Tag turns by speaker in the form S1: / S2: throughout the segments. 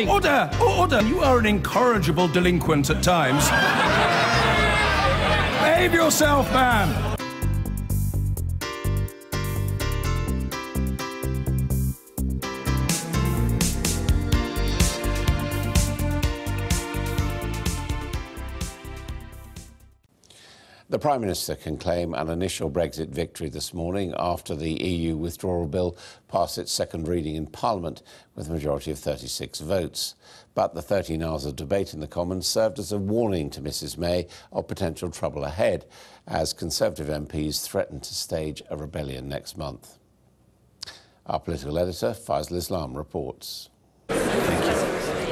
S1: Order! Order! You are an incorrigible delinquent at times. Behave yourself, man!
S2: The Prime Minister can claim an initial Brexit victory this morning after the EU withdrawal bill passed its second reading in Parliament with a majority of 36 votes. But the 13 hours of debate in the Commons served as a warning to Mrs May of potential trouble ahead as Conservative MPs threaten to stage a rebellion next month. Our political editor, Faisal Islam, reports.
S1: Thank you.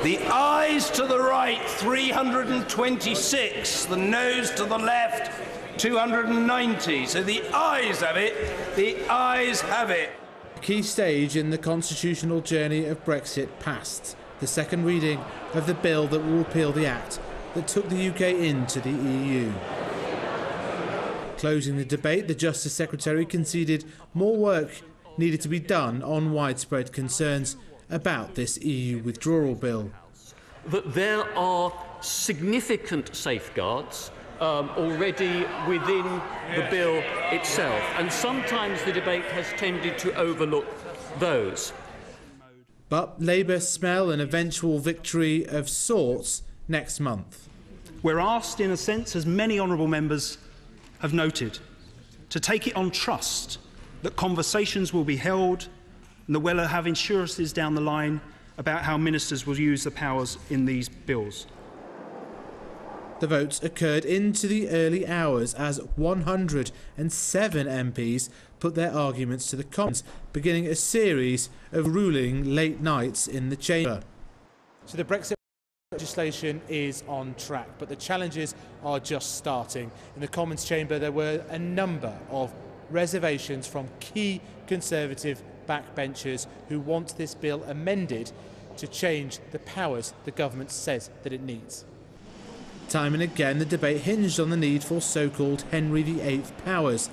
S1: The ayes to the right, 326. The noes to the left, 290. So the ayes have it. The ayes have it.
S3: A key stage in the constitutional journey of Brexit passed. The second reading of the bill that will repeal the Act that took the UK into the EU. Closing the debate, the Justice Secretary conceded more work needed to be done on widespread concerns about this EU withdrawal bill.
S4: That there are significant safeguards already within the bill itself, and sometimes the debate has tended to overlook those.
S3: But Labour smell an eventual victory of sorts next month.
S5: We're asked, in a sense, as many honourable members have noted, to take it on trust that conversations will be held and that we'll have assurances down the line about how ministers will use the powers in these bills.
S3: The votes occurred into the early hours as 107 MPs put their arguments to the Commons, beginning a series of ruling late nights in the chamber. So the Brexit legislation is on track, but the challenges are just starting. In the Commons chamber there were a number of reservations from key Conservative backbenchers who want this bill amended to change the powers the government says that it needs. Time and again the debate hinged on the need for so-called Henry VIII powers,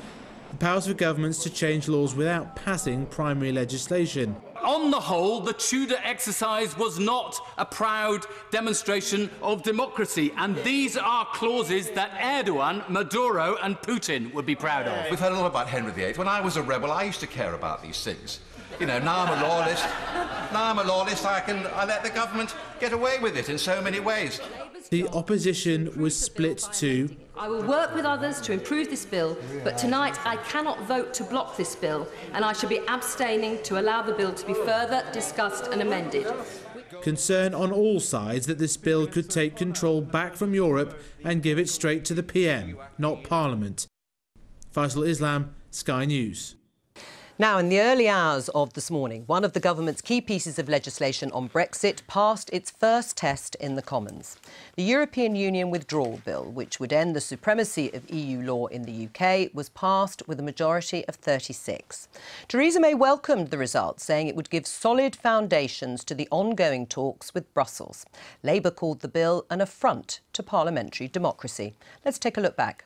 S3: the powers for governments to change laws without passing primary legislation.
S6: On the whole, the Tudor exercise was not a proud demonstration of democracy, and these are clauses that Erdogan, Maduro and Putin would be proud of.
S7: We've heard a lot about Henry VIII. When I was a rebel, I used to care about these things. You know, now I'm a lawless. I let the government get away with it in so many ways.
S3: The opposition was split too.
S8: I will work with others to improve this bill, but tonight I cannot vote to block this bill, and I shall be abstaining to allow the bill to be further discussed and amended.
S3: Concern on all sides that this bill could take control back from Europe and give it straight to the PM, not Parliament. Faisal Islam, Sky News.
S9: Now, in the early hours of this morning, one of the government's key pieces of legislation on Brexit passed its first test in the Commons. The European Union Withdrawal Bill, which would end the supremacy of EU law in the UK, was passed with a majority of 36. Theresa May welcomed the result, saying it would give solid foundations to the ongoing talks with Brussels. Labour called the bill an affront to parliamentary democracy. Let's take a look back.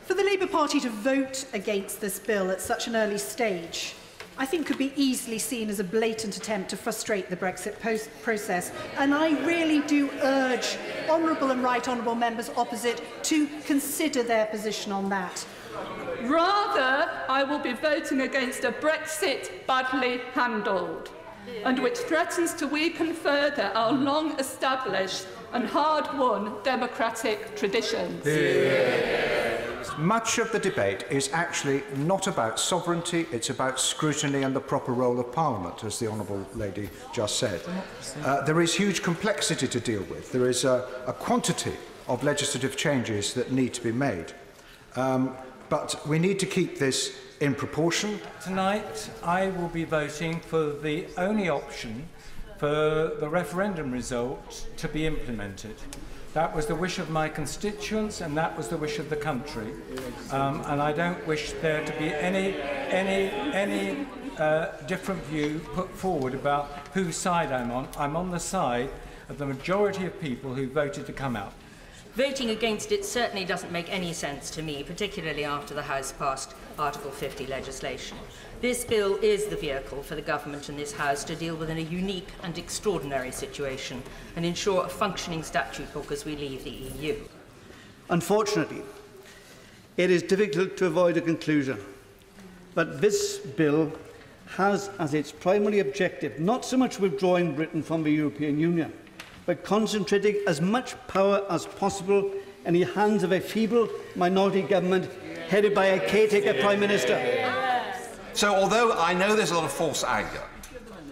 S10: For the Labour Party to vote against this bill at such an early stage, I think could be easily seen as a blatant attempt to frustrate the Brexit process. And I really do urge honourable and right honourable members opposite to consider their position on that.
S11: Rather, I will be voting against a Brexit badly handled and which threatens to weaken further our long-established and hard-won democratic traditions.
S12: Much of the debate is actually not about sovereignty, it's about scrutiny and the proper role of Parliament, as the Honourable Lady just said. There is huge complexity to deal with. There is a quantity of legislative changes that need to be made. But we need to keep this in proportion.
S13: Tonight, I will be voting for the only option for the referendum result to be implemented. That was the wish of my constituents, and that was the wish of the country. And I don't wish there to be any different view put forward about whose side I'm on. I'm on the side of the majority of people who voted to come out.
S14: Voting against it certainly doesn't make any sense to me, particularly after the House passed Article 50 legislation. This bill is the vehicle for the government and this House to deal with a unique and extraordinary situation and ensure a functioning statute book as we leave the EU.
S15: Unfortunately, it is difficult to avoid a conclusion, but this bill has as its primary objective not so much withdrawing Britain from the European Union, but concentrating as much power as possible in the hands of a feeble minority government headed by a caretaker Prime Minister.
S7: So although I know there's a lot of false anger,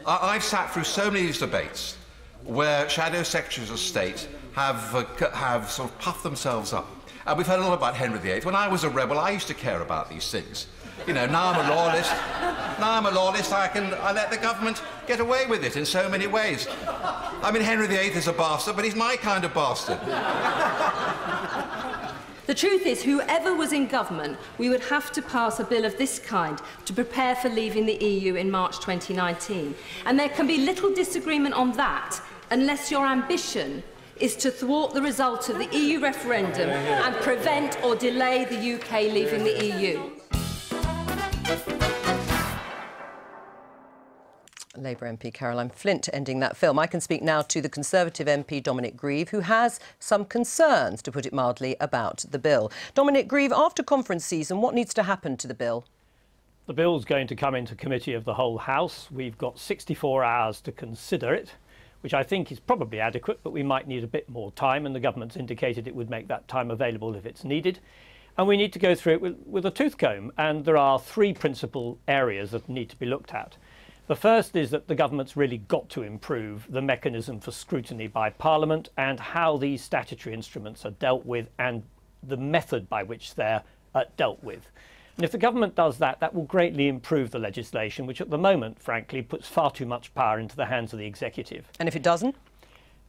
S7: I've sat through so many of these debates where shadow secretaries of state have sort of puffed themselves up. And we've heard a lot about Henry VIII. When I was a rebel, I used to care about these things. You know, now I'm a loyalist. I let the government get away with it in so many ways. I mean, Henry VIII is a bastard, but he's my kind of bastard.
S8: The truth is, whoever was in government, we would have to pass a bill of this kind to prepare for leaving the EU in March 2019. And there can be little disagreement on that, unless your ambition is to thwart the result of the EU referendum and prevent or delay the UK leaving the EU.
S9: Labour MP Caroline Flint ending that film. I can speak now to the Conservative MP Dominic Grieve, who has some concerns, to put it mildly, about the bill. Dominic Grieve, after conference season, what needs to happen to the bill?
S16: The bill's going to come into committee of the whole House. We've got 64 hours to consider it, which I think is probably adequate, but we might need a bit more time, and the government's indicated it would make that time available if it's needed. And we need to go through it with a tooth comb, and there are three principal areas that need to be looked at. The first is that the government's really got to improve the mechanism for scrutiny by Parliament and how these statutory instruments are dealt with and the method by which they're dealt with. And if the government does that, that will greatly improve the legislation, which at the moment, frankly, puts far too much power into the hands of the executive.
S9: And if it doesn't?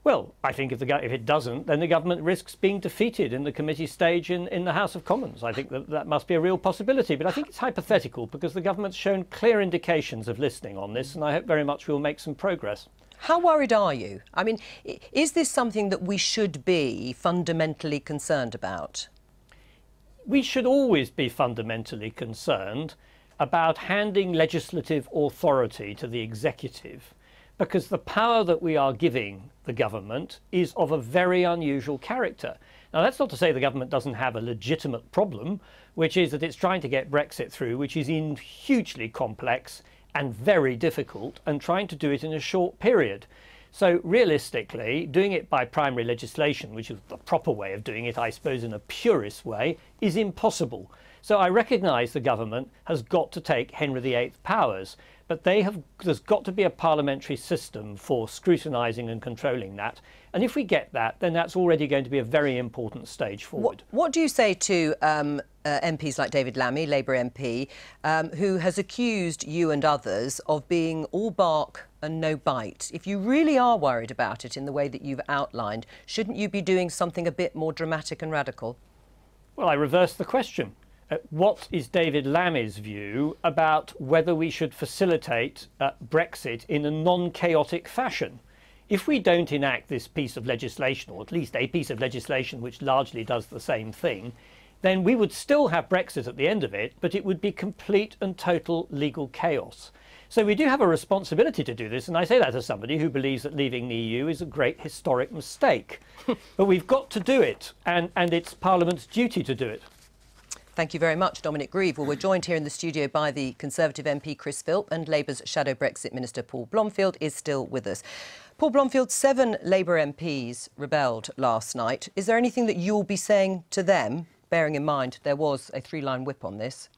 S16: Well, I think if it doesn't, then the government risks being defeated in the committee stage in the House of Commons. I think that must be a real possibility, but I think it's hypothetical because the government's shown clear indications of listening on this, and I hope very much we'll make some progress.
S9: How worried are you? I mean, is this something that we should be fundamentally concerned about?
S16: We should always be fundamentally concerned about handing legislative authority to the executive, because the power that we are giving the government is of a very unusual character. Now, that's not to say the government doesn't have a legitimate problem, which is that it's trying to get Brexit through, which is hugely complex and very difficult, and trying to do it in a short period. So realistically, doing it by primary legislation, which is the proper way of doing it, I suppose, in a purist way, is impossible. So I recognise the government has got to take Henry VIII powers, but there's got to be a parliamentary system for scrutinising and controlling that. And if we get that, then that's already going to be a very important stage forward.
S9: What do you say to MPs like David Lammy, Labour MP, who has accused you and others of being all bark and no bite? If you really are worried about it in the way that you've outlined, shouldn't you be doing something a bit more dramatic and radical?
S16: Well, I reverse the question. What is David Lammy's view about whether we should facilitate Brexit in a non-chaotic fashion? If we don't enact this piece of legislation, or at least a piece of legislation which largely does the same thing, then we would still have Brexit at the end of it, but it would be complete and total legal chaos. So we do have a responsibility to do this, and I say that as somebody who believes that leaving the EU is a great historic mistake. But we've got to do it, and it's Parliament's duty to do it.
S9: Thank you very much, Dominic Grieve. Well, we're joined here in the studio by the Conservative MP Chris Philp, and Labour's Shadow Brexit Minister Paul Blomfield is still with us. Paul Blomfield, 7 Labour MPs rebelled last night. Is there anything that you'll be saying to them, bearing in mind there was a 3-line whip on this?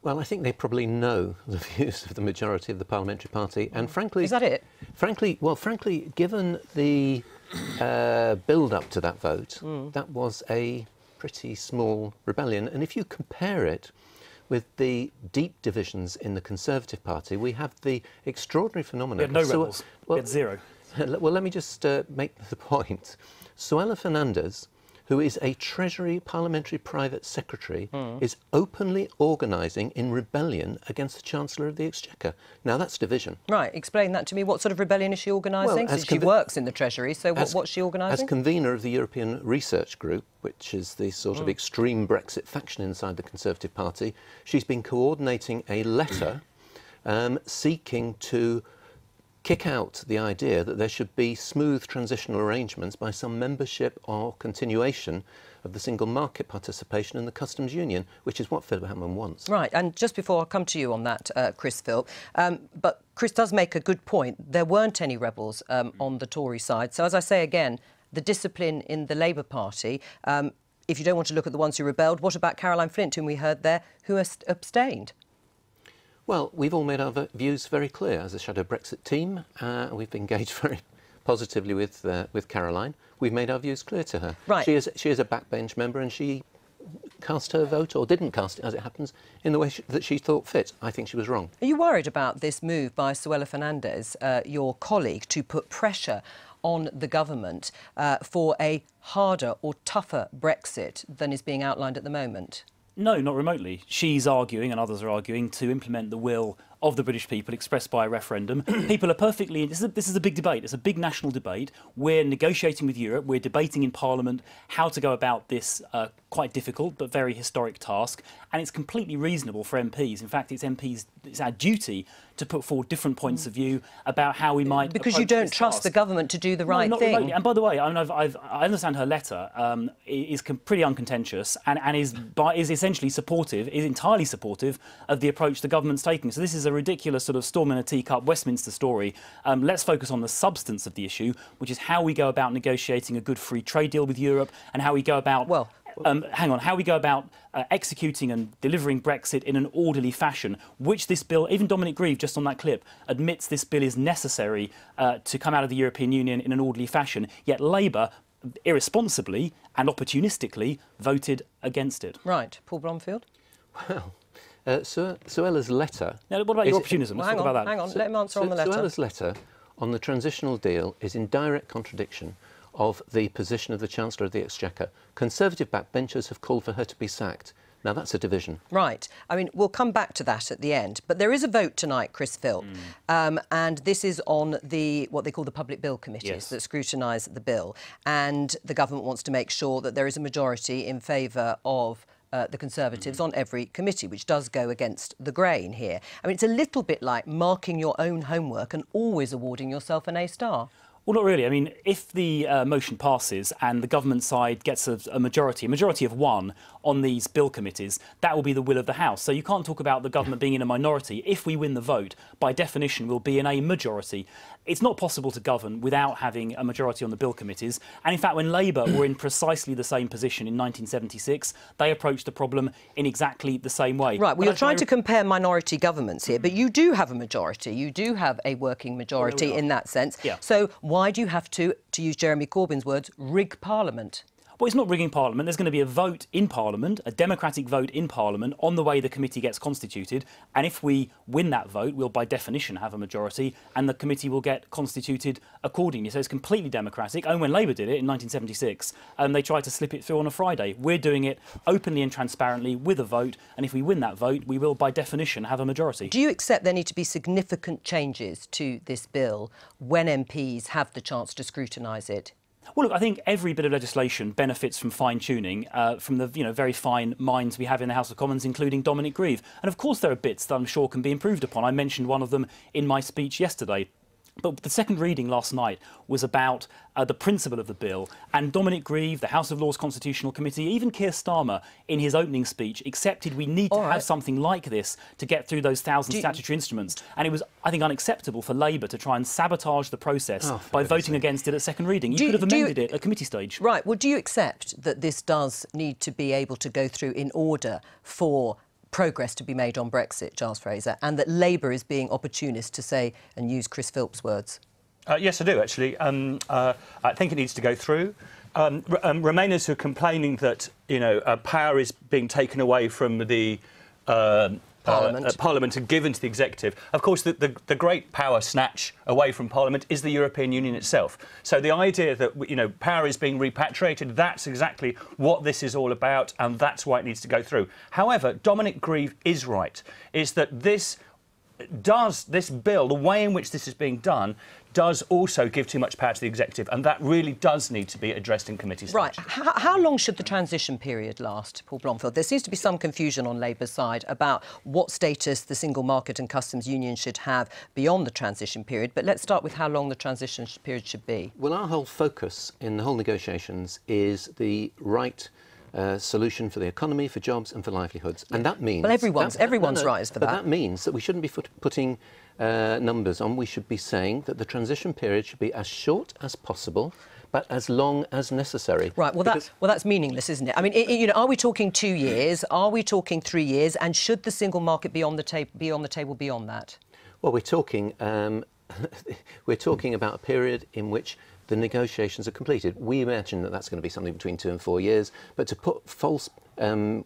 S17: Well, I think they probably know the views of the majority of the parliamentary party, and frankly...
S9: Is that it?
S17: Frankly, given the build-up to that vote, that was a pretty small rebellion. And if you compare it with the deep divisions in the Conservative Party, we have the extraordinary phenomenon...
S18: We had no rebels. We had 0.
S17: Well, let me just make the point. Suella Fernandez, who is a Treasury Parliamentary Private Secretary, is openly organising in rebellion against the Chancellor of the Exchequer. Now, that's division.
S9: Right, explain that to me. What sort of rebellion is she organising?
S17: Well,
S9: she works in the Treasury, so what's she organising?
S17: As convener of the European Research Group, which is the sort of extreme Brexit faction inside the Conservative Party, she's been coordinating a letter seeking to kick out the idea that there should be smooth transitional arrangements by some membership or continuation of the single market participation in the customs union, which is what Philip Hammond wants.
S9: Right, and just before I come to you on that, Chris Philp, but Chris does make a good point. There weren't any rebels on the Tory side. So, as I say again, the discipline in the Labour Party, if you don't want to look at the ones who rebelled, what about Caroline Flint, whom we heard there, who abstained?
S17: Well, we've all made our views very clear as a Shadow Brexit team. We've engaged very positively with Caroline. We've made our views clear to her.
S9: Right.
S17: She is a backbench member, and she cast her vote, or didn't cast it, as it happens, in the way that she thought fit. I think she was wrong.
S9: Are you worried about this move by Suella Fernandez, your colleague, to put pressure on the government for a harder or tougher Brexit than is being outlined at the moment?
S18: No, not remotely. She's arguing, and others are arguing, to implement the will of the British people expressed by a referendum. People are perfectly... This is a big debate. It's a big national debate. We're negotiating with Europe. We're debating in Parliament how to go about this quite difficult but very historic task. And it's completely reasonable for MPs. In fact, it's our duty to put forward different points of view about how we might...
S9: Because you don't trust the government to do the right thing.
S18: Remotely. And by the way, I understand her letter is pretty uncontentious and is essentially supportive, is entirely supportive of the approach the government's taking. So this is a ridiculous sort of storm in a teacup Westminster story. Let's focus on the substance of the issue, which is how we go about negotiating a good free trade deal with Europe and how we go about... how we go about executing and delivering Brexit in an orderly fashion, which this bill, even Dominic Grieve, just on that clip, admits this bill is necessary to come out of the European Union in an orderly fashion, yet Labour, irresponsibly and opportunistically, voted against it.
S9: Right. Paul Blomfield?
S17: Well, Suella's letter...
S18: Now, what about your opportunism? Let's talk about that.
S9: Hang on, let him answer on the letter.
S17: Suella's letter on the transitional deal is in direct contradiction of the position of the Chancellor of the Exchequer. Conservative backbenchers have called for her to be sacked. Now, that's a division.
S9: Right. I mean, we'll come back to that at the end. But there is a vote tonight, Chris Philp, and this is on what they call the Public Bill Committees that scrutinise the bill. And the government wants to make sure that there is a majority in favour of the Conservatives on every committee, which does go against the grain here. I mean, it's a little bit like marking your own homework and always awarding yourself an A star.
S18: Well, not really. I mean, if the motion passes and the government side gets a majority of one on these bill committees, that will be the will of the House. So you can't talk about the government being in a minority. If we win the vote, by definition, we'll be in a majority. It's not possible to govern without having a majority on the bill committees. And in fact, when Labour were in precisely the same position in 1976, they approached the problem in exactly the same way.
S9: Right, well, you're trying to compare minority governments here, but you do have a majority. You do have a working majority in that sense.
S18: Yeah.
S9: So why do you have to use Jeremy Corbyn's words, rig Parliament?
S18: Well, it's not rigging Parliament. There's going to be a vote in Parliament, a democratic vote in Parliament on the way the committee gets constituted. And if we win that vote, we'll by definition have a majority and the committee will get constituted accordingly. So it's completely democratic. And when Labour did it in 1976, they tried to slip it through on a Friday. We're doing it openly and transparently with a vote. And if we win that vote, we will by definition have a majority.
S9: Do you accept there need to be significant changes to this bill when MPs have the chance to scrutinise it?
S18: Well, look, I think every bit of legislation benefits from fine-tuning from the very fine minds we have in the House of Commons, including Dominic Grieve. And of course there are bits that I'm sure can be improved upon. I mentioned one of them in my speech yesterday. But the second reading last night was about the principle of the bill, and Dominic Grieve, the House of Lords Constitutional Committee, even Keir Starmer in his opening speech accepted we need to have something like this to get through those 1,000 statutory instruments. And it was, I think, unacceptable for Labour to try and sabotage the process by voting against it at second reading. You could have amended it at committee stage.
S9: Right. Well, do you accept that this does need to be able to go through in order for progress to be made on Brexit, Giles Fraser, and that Labour is being opportunist, to say, and use Chris Philp's words?
S19: Yes, I do, actually. I think it needs to go through. Remainers who are complaining that, power is being taken away from the Parliament and given to the executive. Of course, the great power snatch away from Parliament is the European Union itself. So the idea that, you know, power is being repatriated, that's exactly what this is all about, and that's why it needs to go through. However, Dominic Grieve is right, is that this bill, the way in which this is being done, does also give too much power to the executive, and that really does need to be addressed in committee stage.
S9: Right. How long should the transition period last, Paul Blomfield? There seems to be some confusion on Labour's side about what status the Single Market and Customs Union should have beyond the transition period, but let's start with how long the transition period should be.
S17: Well, our whole focus in the whole negotiations is the right solution for the economy, for jobs and for livelihoods. And that means...
S9: Well, everyone's right for that.
S17: But that means that we shouldn't be putting numbers on. We should be saying that the transition period should be as short as possible, but as long as necessary.
S9: Right, well, that's meaningless, isn't it? I mean, you know, are we talking 2 years? Are we talking 3 years? And should the single market be on the table beyond that?
S17: Well, we're talking about a period in which the negotiations are completed. We imagine that that's going to be something between 2 and 4 years, but to put false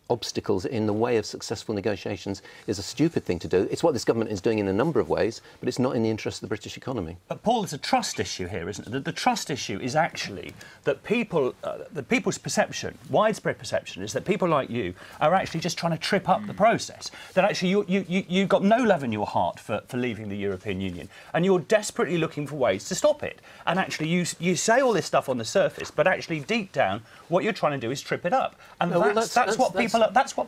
S17: obstacles in the way of successful negotiations is a stupid thing to do. It's what this government is doing in a number of ways, but it's not in the interest of the British economy.
S19: But Paul, there's a trust issue here, isn't it? The trust issue is actually that people's perception, widespread perception, is that people like you are actually just trying to trip up the process. That actually you've got no love in your heart for leaving the European Union, and you're desperately looking for ways to stop it. And actually you say all this stuff on the surface, but actually deep down, what you're trying to do is trip it up. And that's what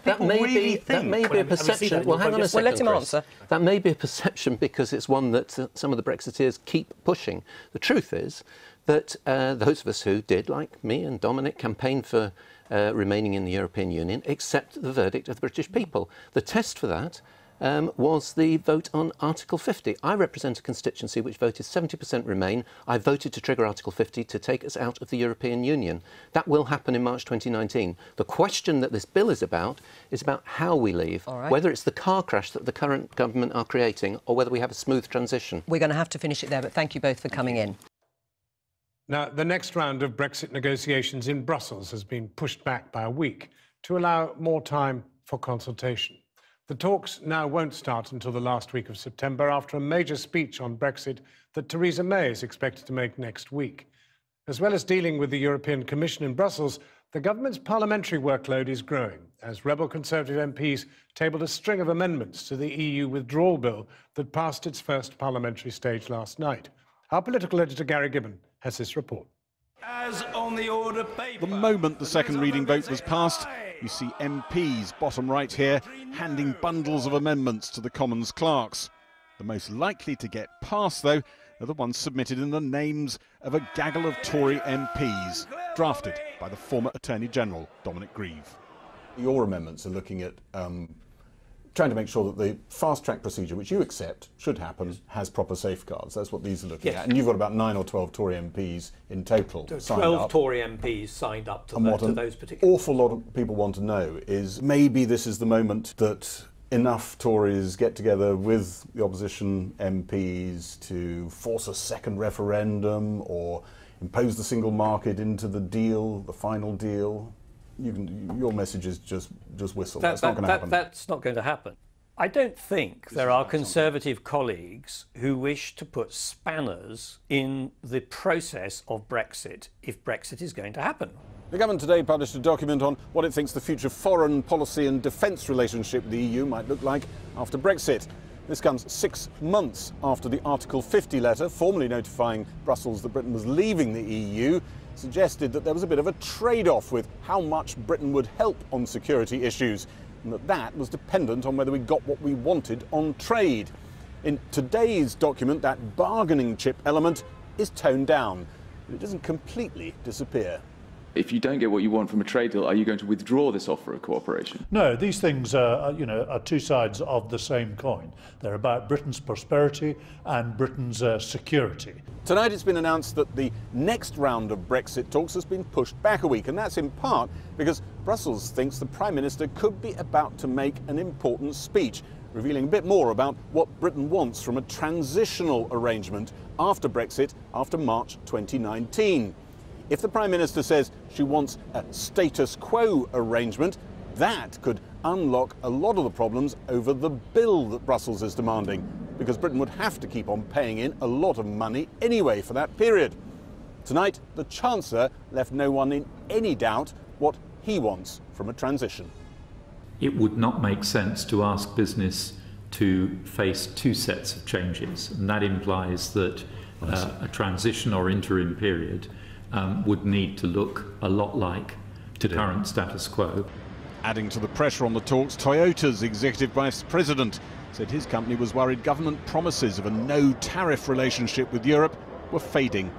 S19: people really think.
S17: That may be a perception. Well, hang on a second.
S9: Well, let him answer.
S17: That may be a perception because it's one that some of the Brexiteers keep pushing. The truth is that those of us who did, like me and Dominic, campaign for remaining in the European Union, accept the verdict of the British people. The test for that was the vote on Article 50. I represent a constituency which voted 70% Remain. I voted to trigger Article 50 to take us out of the European Union. That will happen in March 2019. The question that this bill is about how we leave, whether it's the car crash that the current government are creating or whether we have a smooth transition.
S9: We're going to have to finish it there, but thank you both for coming in.
S20: Now, the next round of Brexit negotiations in Brussels has been pushed back by a week to allow more time for consultation. The talks now won't start until the last week of September after a major speech on Brexit that Theresa May is expected to make next week. As well as dealing with the European Commission in Brussels, the government's parliamentary workload is growing as rebel Conservative MPs tabled a string of amendments to the EU withdrawal bill that passed its first parliamentary stage last night. Our political editor Gary Gibbon has this report.
S1: As on the order paper.
S21: The moment the second reading vote was passed, you see MPs, bottom right here, handing bundles of amendments to the Commons clerks. The most likely to get passed, though, are the ones submitted in the names of a gaggle of Tory MPs, drafted by the former Attorney General, Dominic Grieve.
S22: Your amendments are looking at trying to make sure that the fast-track procedure, which you accept should happen, has proper safeguards. That's what these are looking at. And you've got about 9 or 12 Tory MPs in total signed up.
S16: 12 Tory MPs signed up to those particular...
S22: An awful lot of people want to know is maybe this is the moment that enough Tories get together with the opposition MPs to force a second referendum or impose the single market into the deal, the final deal. Your message is just whistle. That's not going to happen.
S16: That's not going to happen. I don't think there are Conservative colleagues who wish to put spanners in the process of Brexit if Brexit is going to happen.
S21: The government today published a document on what it thinks the future foreign policy and defence relationship with the EU might look like after Brexit. This comes 6 months after the Article 50 letter, formally notifying Brussels that Britain was leaving the EU, suggested that there was a bit of a trade-off with how much Britain would help on security issues, and that was dependent on whether we got what we wanted on trade. In today's document, that bargaining chip element is toned down, but it doesn't completely disappear.
S23: If you don't get what you want from a trade deal, are you going to withdraw this offer of cooperation?
S24: No, these things are two sides of the same coin. They're about Britain's prosperity and Britain's security.
S21: Tonight it's been announced that the next round of Brexit talks has been pushed back a week, and that's in part because Brussels thinks the Prime Minister could be about to make an important speech, revealing a bit more about what Britain wants from a transitional arrangement after Brexit, after March 2019. If the Prime Minister says she wants a status quo arrangement, that could unlock a lot of the problems over the bill that Brussels is demanding, because Britain would have to keep on paying in a lot of money anyway for that period. Tonight, the Chancellor left no one in any doubt what he wants from a transition.
S2: It would not make sense to ask business to face two sets of changes, and that implies that a transition or interim period would need to look a lot like the current status quo.
S21: Adding to the pressure on the talks, Toyota's executive vice president said his company was worried government promises of a no-tariff relationship with Europe were fading.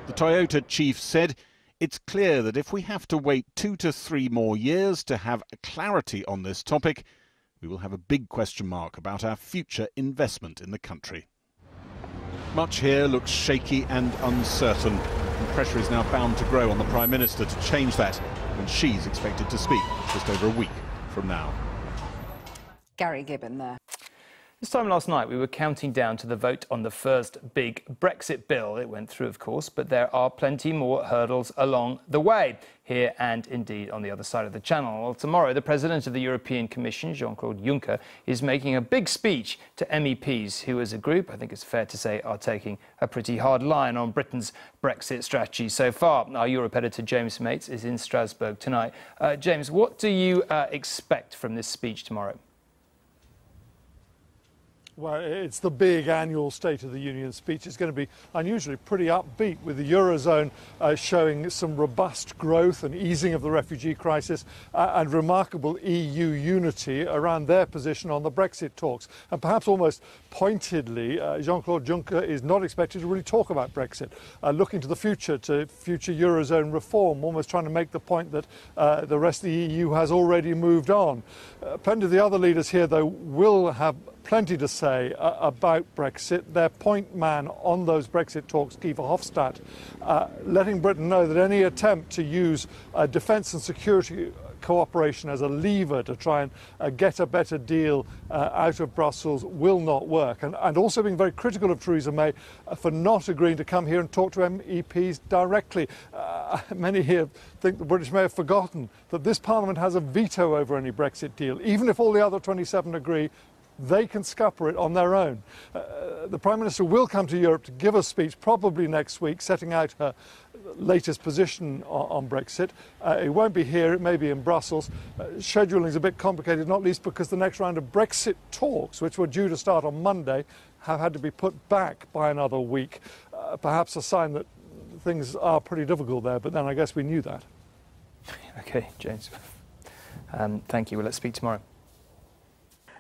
S21: The Toyota chief said, "It's clear that if we have to wait 2 to 3 more years to have clarity on this topic, we will have a big question mark about our future investment in the country." Much here looks shaky and uncertain, and pressure is now bound to grow on the Prime Minister to change that when she's expected to speak just over a week from now.
S4: Gary Gibbon there.
S5: This time last night, we were counting down to the vote on the first big Brexit bill. It went through, of course, but there are plenty more hurdles along the way, here and indeed on the other side of the channel. Well, tomorrow, the President of the European Commission, Jean-Claude Juncker, is making a big speech to MEPs who, as a group, I think it's fair to say, are taking a pretty hard line on Britain's Brexit strategy so far. Our Europe editor, James Mates, is in Strasbourg tonight. James, what do you expect from this speech tomorrow?
S24: Well, it's the big annual State of the Union speech. It's going to be unusually pretty upbeat, with the Eurozone showing some robust growth and easing of the refugee crisis and remarkable EU unity around their position on the Brexit talks. And perhaps almost pointedly, Jean-Claude Juncker is not expected to really talk about Brexit, looking to the future, to future Eurozone reform, almost trying to make the point that the rest of the EU has already moved on. Plenty of the other leaders here, though, will have plenty to say about Brexit. Their point man on those Brexit talks, Guy Verhofstadt, letting Britain know that any attempt to use defence and security cooperation as a lever to try and get a better deal out of Brussels will not work. And also being very critical of Theresa May for not agreeing to come here and talk to MEPs directly. Many here think the British may have forgotten that this Parliament has a veto over any Brexit deal. Even if all the other 27 agree, they can scupper it on their own. The Prime Minister will come to Europe to give a speech, probably next week, setting out her latest position on Brexit. It won't be here, it may be in Brussels. Scheduling is a bit complicated, not least because the next round of Brexit talks, which were due to start on Monday, have had to be put back by another week. Perhaps a sign that things are pretty difficult there, but then I guess we knew that.
S5: OK, James. Thank you. Well, let's speak tomorrow.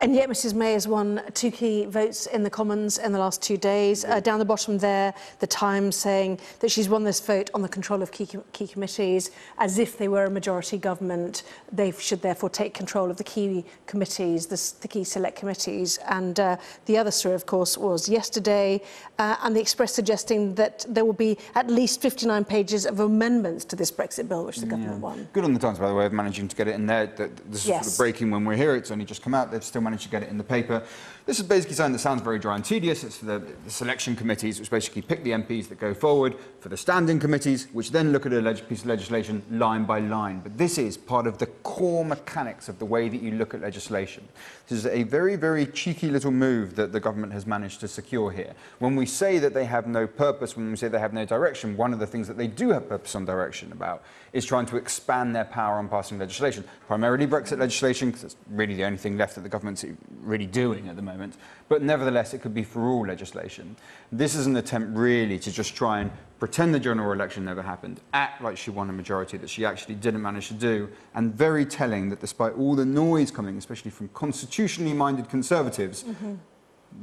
S6: And yet Mrs May has won 2 key votes in the Commons in the last 2 days. Down the bottom there, the Times saying that she's won this vote on the control of key committees, as if they were a majority government. They should therefore take control of the key committees, the key select committees. And the other story, of course, was yesterday, and the Express suggesting that there will be at least 59 pages of amendments to this Brexit bill, which the government won.
S25: Good on the Times, by the way, of managing to get it in there. This is sort of breaking when we're here. It's only just come out. They've still managed to get it in the paper. This is basically something that sounds very dry and tedious. It's for the selection committees, which basically pick the MPs that go forward, for the standing committees, which then look at a piece of legislation line by line. But this is part of the core mechanics of the way that you look at legislation. This is a very, very cheeky little move that the government has managed to secure here. When we say that they have no purpose, when we say they have no direction, one of the things that they do have purpose and direction about is trying to expand their power on passing legislation, primarily Brexit legislation, because it's really the only thing left that the government's really doing at the moment. But nevertheless, it could be for all legislation. This is an attempt really to just try and pretend the general election never happened, act like she won a majority that she actually didn't manage to do, and very telling that despite all the noise coming, especially from constitutionally minded Conservatives,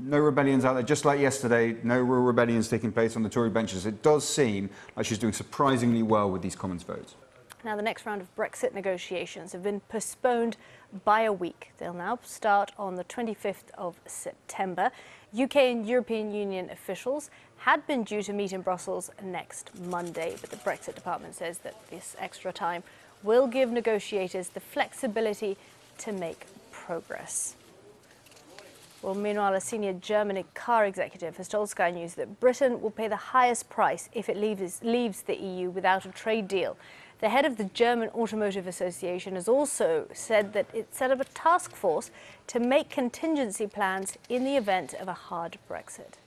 S25: no rebellions out there, just like yesterday, no real rebellions taking place on the Tory benches. It does seem like she's doing surprisingly well with these Commons votes.
S26: Now, the next round of Brexit negotiations have been postponed by a week. They'll now start on the 25th of September. UK and European Union officials had been due to meet in Brussels next Monday, but the Brexit department says that this extra time will give negotiators the flexibility to make progress. Well, meanwhile, a senior German car executive has told Sky News that Britain will pay the highest price if it leaves the EU without a trade deal. The head of the German Automotive Association has also said that it set up a task force to make contingency plans in the event of a hard Brexit.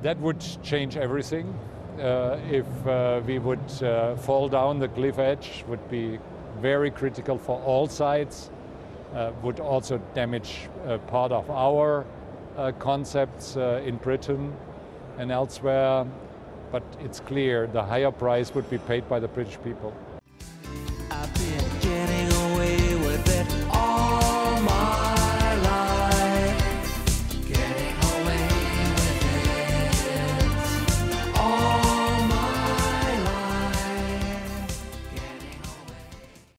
S24: That would change everything. If we would fall down the cliff edge, would be very critical for all sides, would also damage part of our concepts in Britain and elsewhere. But it's clear the higher price would be paid by the British people.